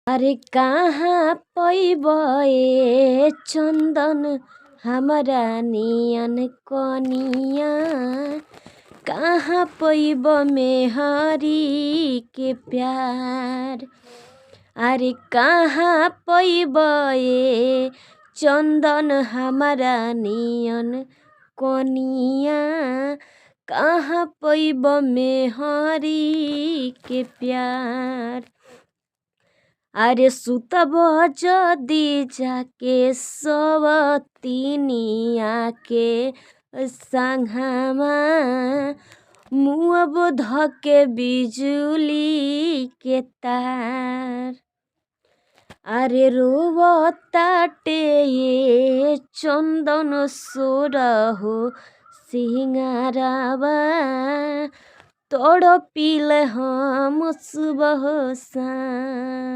अरे कहाँ पैब ए चंदन हमरा नियन कनिया। कहाँ पैब मेहरी के प्यार। अरे कहाँ पैब ए चंदन हमरा नियन कनिया। कहाँ पैब मेहरी के प्यार। अरे सुतब जदी जाके सवतिनिया के संघमा। मुअब धके बिजुली के तार। अरे रोवताटे ये चंदन सोरहो सिंगारावा। तड़पिले हम सुबह सा।